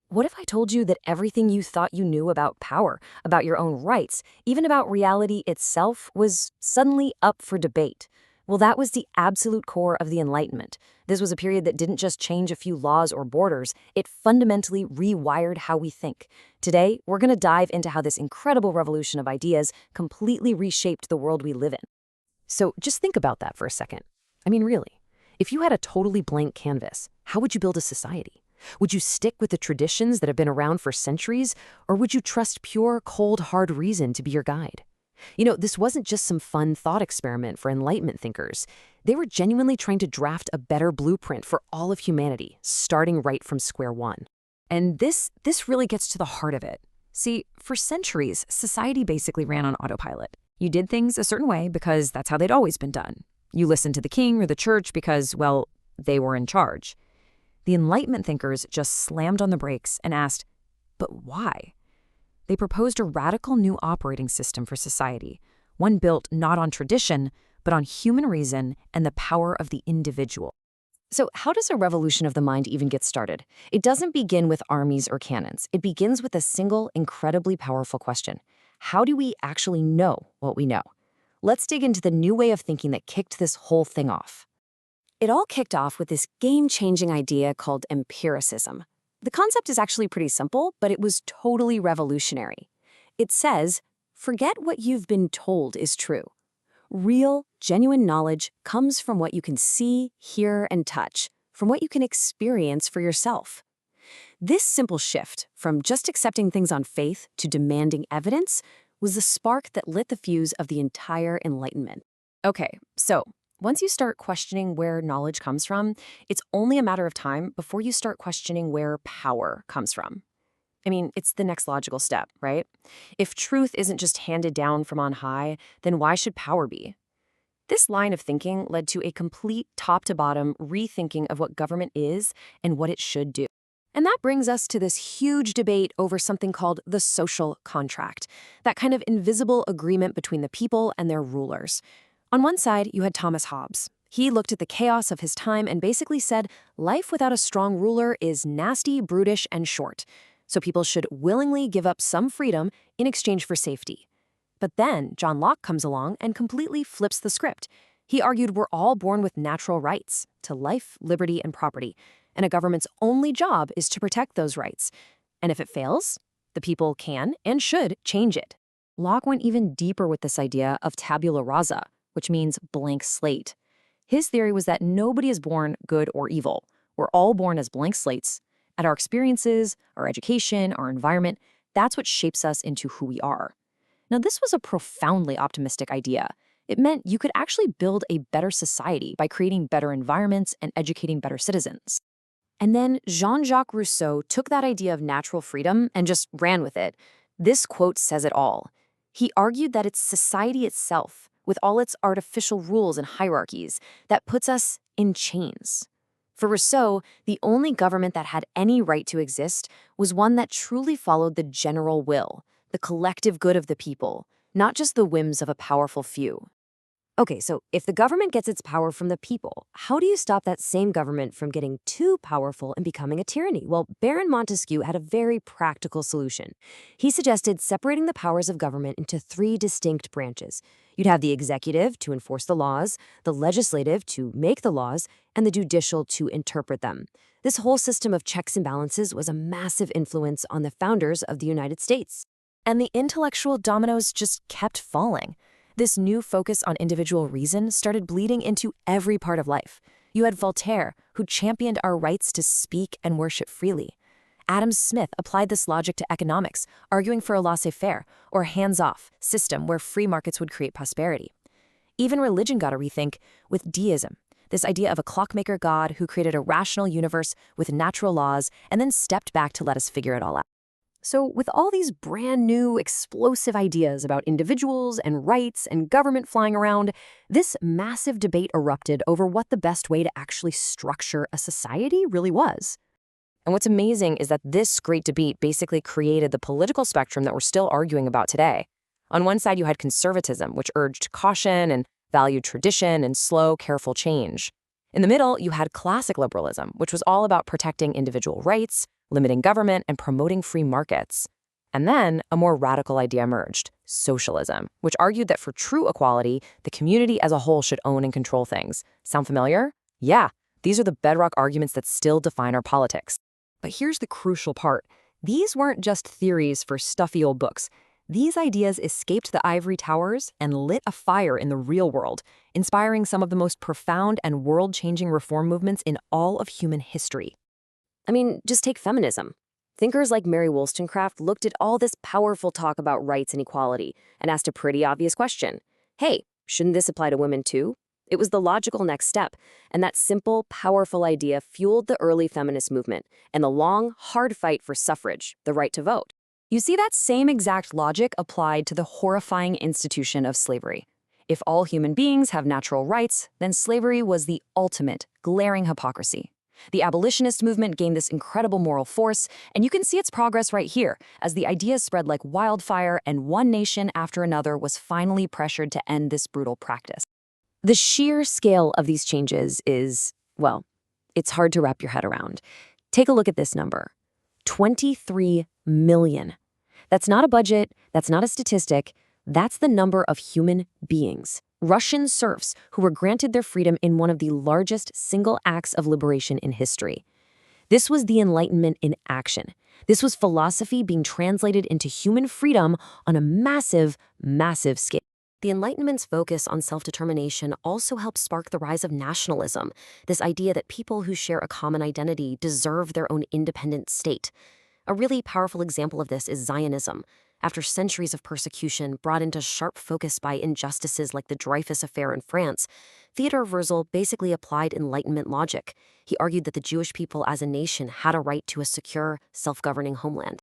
What if I told you that everything you thought you knew about power, about your own rights, even about reality itself, was suddenly up for debate? Well, that was the absolute core of the Enlightenment. This was a period that didn't just change a few laws or borders, it fundamentally rewired how we think. Today, we're going to dive into how this incredible revolution of ideas completely reshaped the world we live in. So just think about that for a second. I mean, really, if you had a totally blank canvas, how would you build a society? Would you stick with the traditions that have been around for centuries, or would you trust pure, cold, hard reason to be your guide? This wasn't just some fun thought experiment for Enlightenment thinkers. They were genuinely trying to draft a better blueprint for all of humanity, starting right from square one. And this really gets to the heart of it. See, for centuries, society basically ran on autopilot. You did things a certain way because that's how they'd always been done. You listened to the king or the church because, well, they were in charge. The Enlightenment thinkers just slammed on the brakes and asked, but why? They proposed a radical new operating system for society, one built not on tradition, but on human reason and the power of the individual. So, how does a revolution of the mind even get started? It doesn't begin with armies or cannons. It begins with a single, incredibly powerful question. How do we actually know what we know? Let's dig into the new way of thinking that kicked this whole thing off. It all kicked off with this game-changing idea called empiricism. The concept is actually pretty simple, but it was totally revolutionary. It says, forget what you've been told is true. Real, genuine knowledge comes from what you can see, hear, and touch, from what you can experience for yourself. This simple shift, from just accepting things on faith to demanding evidence, was the spark that lit the fuse of the entire Enlightenment. Okay, so once you start questioning where knowledge comes from, it's only a matter of time before you start questioning where power comes from. I mean, it's the next logical step, right? If truth isn't just handed down from on high, then why should power be? This line of thinking led to a complete top-to-bottom rethinking of what government is and what it should do. And that brings us to this huge debate over something called the social contract, that kind of invisible agreement between the people and their rulers. On one side, you had Thomas Hobbes. He looked at the chaos of his time and basically said, life without a strong ruler is nasty, brutish, and short. So people should willingly give up some freedom in exchange for safety. But then John Locke comes along and completely flips the script. He argued we're all born with natural rights to life, liberty, and property, and a government's only job is to protect those rights. And if it fails, the people can and should change it. Locke went even deeper with this idea of tabula rasa, which means blank slate. His theory was that nobody is born good or evil. We're all born as blank slates, and our experiences, our education, our environment, that's what shapes us into who we are. Now, this was a profoundly optimistic idea. It meant you could actually build a better society by creating better environments and educating better citizens. And then Jean-Jacques Rousseau took that idea of natural freedom and just ran with it. This quote says it all. He argued that it's society itself, with all its artificial rules and hierarchies, that puts us in chains. For Rousseau, the only government that had any right to exist was one that truly followed the general will, the collective good of the people, not just the whims of a powerful few. Okay, so if the government gets its power from the people, how do you stop that same government from getting too powerful and becoming a tyranny? Well, Baron Montesquieu had a very practical solution. He suggested separating the powers of government into three distinct branches. You'd have the executive to enforce the laws, the legislative to make the laws, and the judicial to interpret them. This whole system of checks and balances was a massive influence on the founders of the United States. And the intellectual dominoes just kept falling. This new focus on individual reason started bleeding into every part of life. You had Voltaire, who championed our rights to speak and worship freely. Adam Smith applied this logic to economics, arguing for a laissez-faire, or hands-off, system where free markets would create prosperity. Even religion got a rethink with deism, this idea of a clockmaker god who created a rational universe with natural laws and then stepped back to let us figure it all out. So with all these brand new, explosive ideas about individuals and rights and government flying around, this massive debate erupted over what the best way to actually structure a society really was. And what's amazing is that this great debate basically created the political spectrum that we're still arguing about today. On one side, you had conservatism, which urged caution and valued tradition and slow, careful change. In the middle, you had classic liberalism, which was all about protecting individual rights, limiting government and promoting free markets. And then a more radical idea emerged, socialism, which argued that for true equality, the community as a whole should own and control things. Sound familiar? Yeah, these are the bedrock arguments that still define our politics. But here's the crucial part. These weren't just theories for stuffy old books. These ideas escaped the ivory towers and lit a fire in the real world, inspiring some of the most profound and world-changing reform movements in all of human history. I mean, just take feminism. Thinkers like Mary Wollstonecraft looked at all this powerful talk about rights and equality and asked a pretty obvious question. Hey, shouldn't this apply to women too? It was the logical next step, and that simple, powerful idea fueled the early feminist movement and the long, hard fight for suffrage, the right to vote. You see that same exact logic applied to the horrifying institution of slavery. If all human beings have natural rights, then slavery was the ultimate, glaring hypocrisy. The abolitionist movement gained this incredible moral force, and you can see its progress right here, as the ideas spread like wildfire and one nation after another was finally pressured to end this brutal practice. The sheer scale of these changes is, well, it's hard to wrap your head around. Take a look at this number. 23 million. That's not a budget, that's not a statistic, that's the number of human beings. Russian serfs who were granted their freedom in one of the largest single acts of liberation in history. This was the Enlightenment in action. This was philosophy being translated into human freedom on a massive, massive scale. The Enlightenment's focus on self-determination also helped spark the rise of nationalism, this idea that people who share a common identity deserve their own independent state. A really powerful example of this is Zionism. After centuries of persecution brought into sharp focus by injustices like the Dreyfus Affair in France, Theodor Herzl basically applied Enlightenment logic. He argued that the Jewish people as a nation had a right to a secure, self-governing homeland.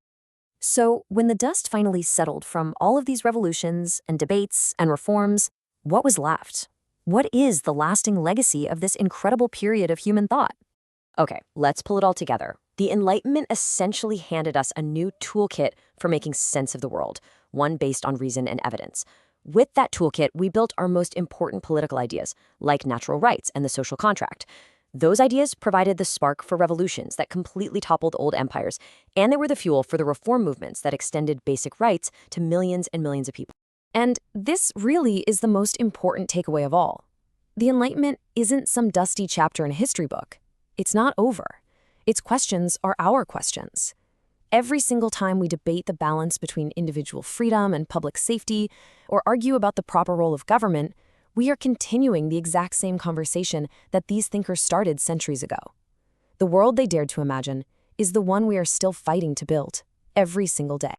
So, when the dust finally settled from all of these revolutions and debates and reforms, what was left? What is the lasting legacy of this incredible period of human thought? Okay, let's pull it all together. The Enlightenment essentially handed us a new toolkit for making sense of the world, one based on reason and evidence. With that toolkit, we built our most important political ideas, like natural rights and the social contract. Those ideas provided the spark for revolutions that completely toppled old empires, and they were the fuel for the reform movements that extended basic rights to millions and millions of people. And this really is the most important takeaway of all. The Enlightenment isn't some dusty chapter in a history book. It's not over. Its questions are our questions. Every single time we debate the balance between individual freedom and public safety, or argue about the proper role of government, we are continuing the exact same conversation that these thinkers started centuries ago. The world they dared to imagine is the one we are still fighting to build every single day.